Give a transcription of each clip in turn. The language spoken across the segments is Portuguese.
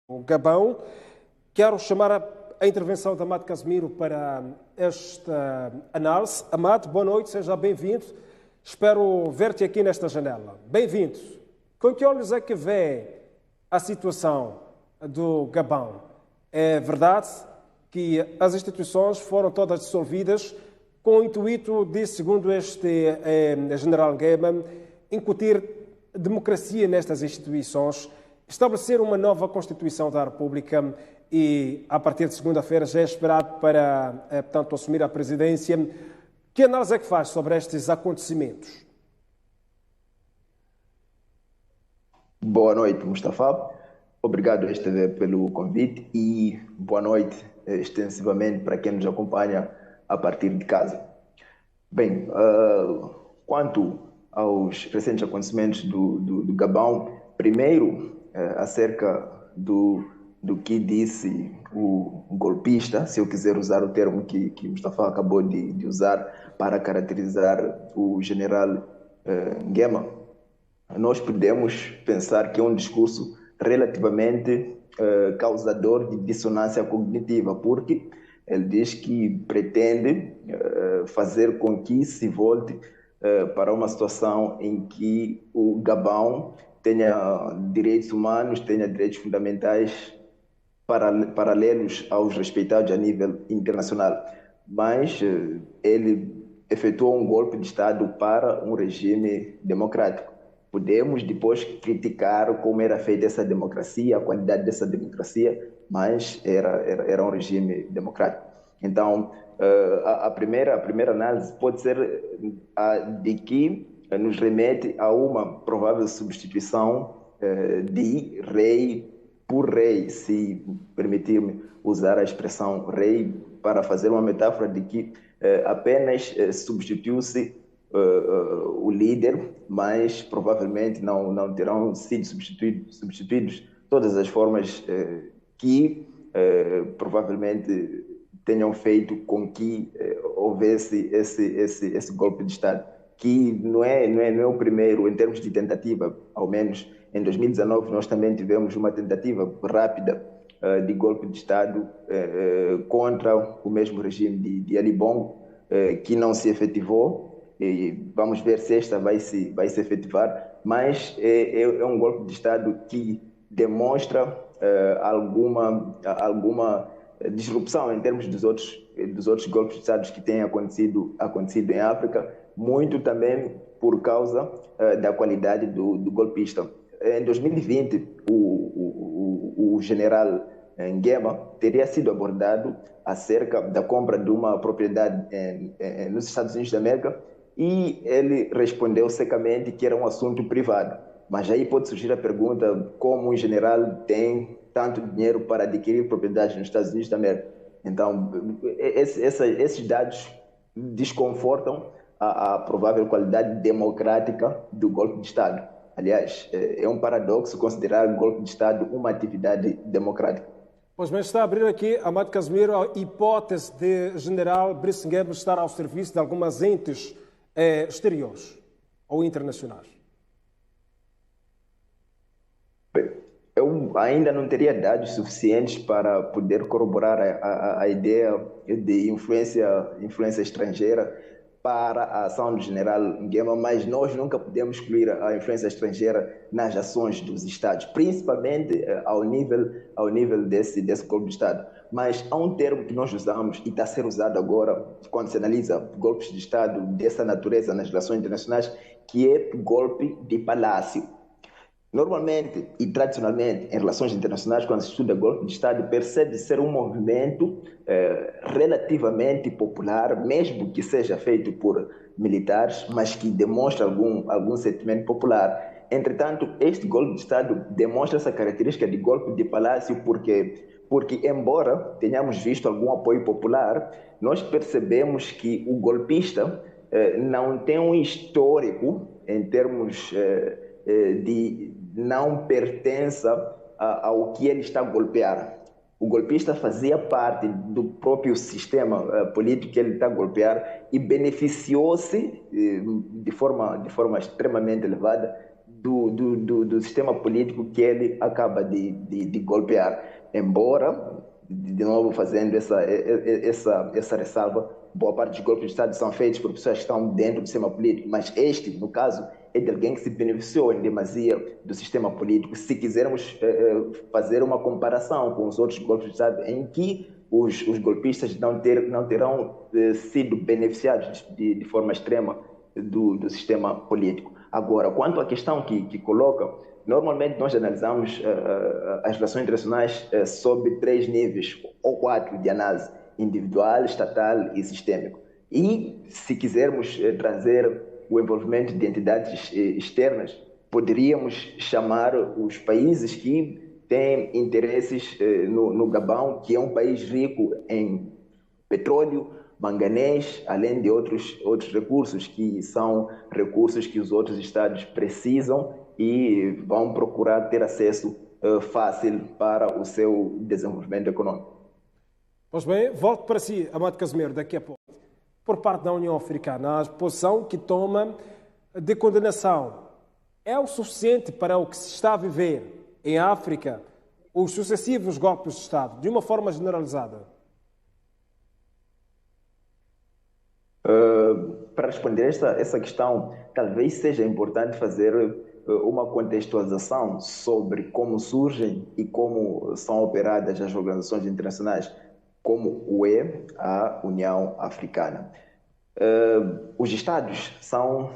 o Gabão. Quero chamar a intervenção de Amado Casimiro para esta análise. Amado, boa noite, seja bem-vindo. Espero ver-te aqui nesta janela. Bem-vindo. Com que olhos é que vê a situação do Gabão? É verdade que as instituições foram todas dissolvidas com o intuito de, segundo este general Nguema, incutir democracia nestas instituições, estabelecer uma nova Constituição da República e, a partir de segunda-feira, já é esperado para, portanto, assumir a presidência. Que análise é que faz sobre estes acontecimentos? Boa noite, Mustafa. Obrigado pelo convite e boa noite extensivamente para quem nos acompanha a partir de casa. Bem, quanto aos recentes acontecimentos do Gabão, primeiro, acerca do que disse o golpista, se eu quiser usar o termo que Mustafa acabou de usar para caracterizar o general Nguema, nós podemos pensar que é um discurso relativamente causador de dissonância cognitiva, porque ele diz que pretende fazer com que se volte para uma situação em que o Gabão tenha direitos humanos, tenha direitos fundamentais paralelos aos respeitados a nível internacional. Mas ele efetuou um golpe de Estado para um regime democrático. Podemos depois criticar como era feita essa democracia, a qualidade dessa democracia, mas era um regime democrático. Então, a primeira análise pode ser a de que nos remete a uma provável substituição de rei por rei, se permitir-me usar a expressão rei para fazer uma metáfora de que apenas substituiu-se o líder, mas provavelmente não terão sido substituídos todas as formas que provavelmente tenham feito com que houvesse esse golpe de Estado, que não é o primeiro em termos de tentativa, ao menos em 2019 nós também tivemos uma tentativa rápida de golpe de Estado contra o mesmo regime de Ali Bongo, que não se efetivou. E vamos ver se esta vai se efetivar, mas é um golpe de Estado que demonstra alguma disrupção em termos dos outros golpes de Estado que têm acontecido em África, muito também por causa da qualidade do golpista. Em 2020, o general Nguema teria sido abordado acerca da compra de uma propriedade nos Estados Unidos da América e ele respondeu secamente que era um assunto privado. Mas aí pode surgir a pergunta como um general tem tanto dinheiro para adquirir propriedades nos Estados Unidos da América. Então, esses dados desconfortam a provável qualidade democrática do golpe de Estado. Aliás, é um paradoxo considerar o golpe de Estado uma atividade democrática. Pois bem, está a abrir aqui, Amado Casimiro, a hipótese de general Brice Nguema estar ao serviço de algumas entes exteriores ou internacionais. Bem, eu ainda não teria dados suficientes para poder corroborar a ideia de influência estrangeira para a ação do general Nguema, mas nós nunca podemos excluir a influência estrangeira nas ações dos Estados, principalmente ao nível desse golpe de Estado. Mas há um termo que nós usamos e está a ser usado agora quando se analisa golpes de Estado dessa natureza nas relações internacionais, que é golpe de palácio. Normalmente e tradicionalmente, em relações internacionais, quando se estuda golpe de Estado, percebe ser um movimento relativamente popular, mesmo que seja feito por militares, mas que demonstra algum sentimento popular. Entretanto, este golpe de Estado demonstra essa característica de golpe de palácio porque embora tenhamos visto algum apoio popular, nós percebemos que o golpista não tem um histórico em termos de não pertença ao que ele está a golpear. O golpista fazia parte do próprio sistema político que ele está a golpear e beneficiou-se de forma extremamente elevada do sistema político que ele acaba de golpear. Embora, de novo fazendo essa ressalva, boa parte dos golpes de Estado são feitos por pessoas que estão dentro do sistema político, mas este, no caso, é de alguém que se beneficiou em demasia do sistema político. Se quisermos fazer uma comparação com os outros golpes de Estado em que os golpistas não terão sido beneficiados de forma extrema do sistema político. Agora, quanto à questão que coloca, normalmente nós analisamos as relações internacionais sob 3 níveis ou 4 de análise: individual, estatal e sistêmico. E, se quisermos trazer o envolvimento de entidades externas, poderíamos chamar os países que têm interesses no Gabão, que é um país rico em petróleo, manganês, além de outros recursos que são recursos que os outros estados precisam e vão procurar ter acesso fácil para o seu desenvolvimento econômico. Pois bem, volto para si, Amado Casimiro, daqui a pouco. Por parte da União Africana, a posição que toma de condenação é o suficiente para o que se está a viver em África, os sucessivos golpes de Estado, de uma forma generalizada? Para responder essa questão, talvez seja importante fazer uma contextualização sobre como surgem e como são operadas as organizações internacionais, como o UE, a União Africana. Os Estados são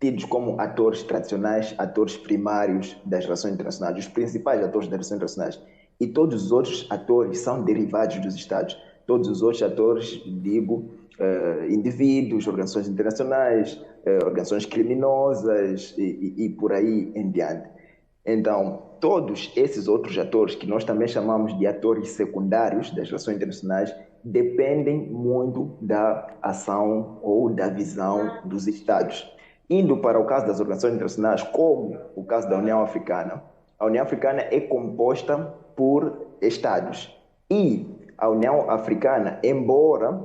tidos como atores tradicionais, atores primários das relações internacionais, os principais atores das relações internacionais. E todos os outros atores são derivados dos Estados. Todos os outros atores, digo, indivíduos, organizações internacionais, organizações criminosas e por aí em diante. Então, todos esses outros atores, que nós também chamamos de atores secundários das relações internacionais, dependem muito da ação ou da visão dos Estados. Indo para o caso das organizações internacionais, como o caso da União Africana, a União Africana é composta por Estados. E a União Africana, embora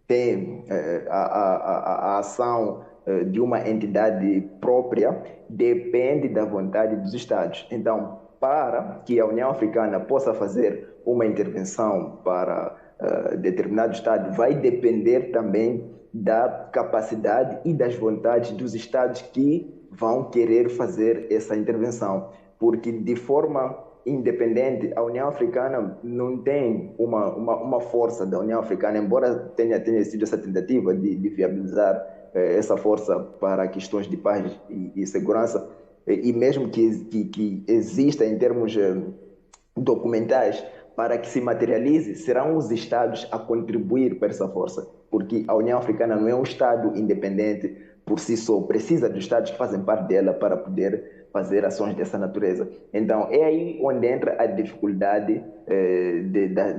tenha a ação de uma entidade própria, depende da vontade dos Estados. Então, para que a União Africana possa fazer uma intervenção para determinado Estado, vai depender também da capacidade e das vontades dos Estados que vão querer fazer essa intervenção. Porque, de forma independente, a União Africana não tem uma força da União Africana, embora tenha sido essa tentativa de viabilizar essa força para questões de paz e segurança, e mesmo que exista em termos documentais, para que se materialize, serão os Estados a contribuir para essa força, porque a União Africana não é um Estado independente por si só, precisa dos Estados que fazem parte dela para poder fazer ações dessa natureza. Então, é aí onde entra a dificuldade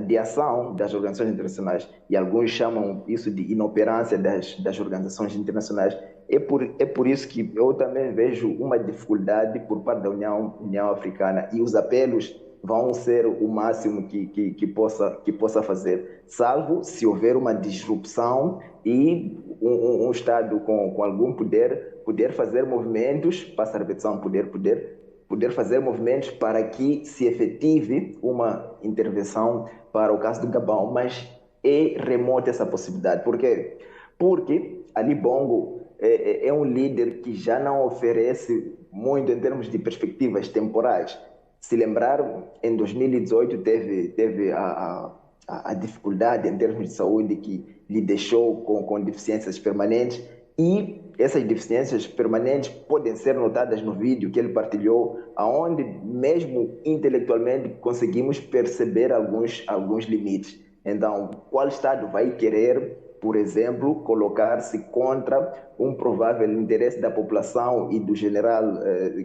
de ação das organizações internacionais, e alguns chamam isso de inoperância das organizações internacionais. É por isso que eu também vejo uma dificuldade por parte da União Africana, e os apelos vão ser o máximo que possa fazer, salvo se houver uma disrupção e um Estado com algum poder fazer movimentos, passa a repetição, poder fazer movimentos para que se efetive uma intervenção para o caso do Gabão, mas é remota essa possibilidade. Por quê? Porque Ali Bongo é um líder que já não oferece muito em termos de perspectivas temporais. Se lembrar, em 2018 teve a dificuldade em termos de saúde que lhe deixou com deficiências permanentes, e essas deficiências permanentes podem ser notadas no vídeo que ele partilhou, aonde mesmo intelectualmente conseguimos perceber alguns limites. Então, qual Estado vai querer, por exemplo, colocar-se contra um provável interesse da população e do general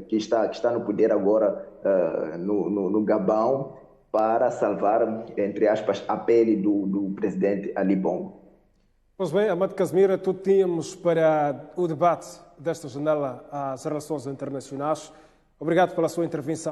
que está no poder agora no Gabão, para salvar, entre aspas, a pele do presidente Ali Bongo? Pois bem, Amado Casimiro, tudo tínhamos para o debate desta janela às relações internacionais. Obrigado pela sua intervenção.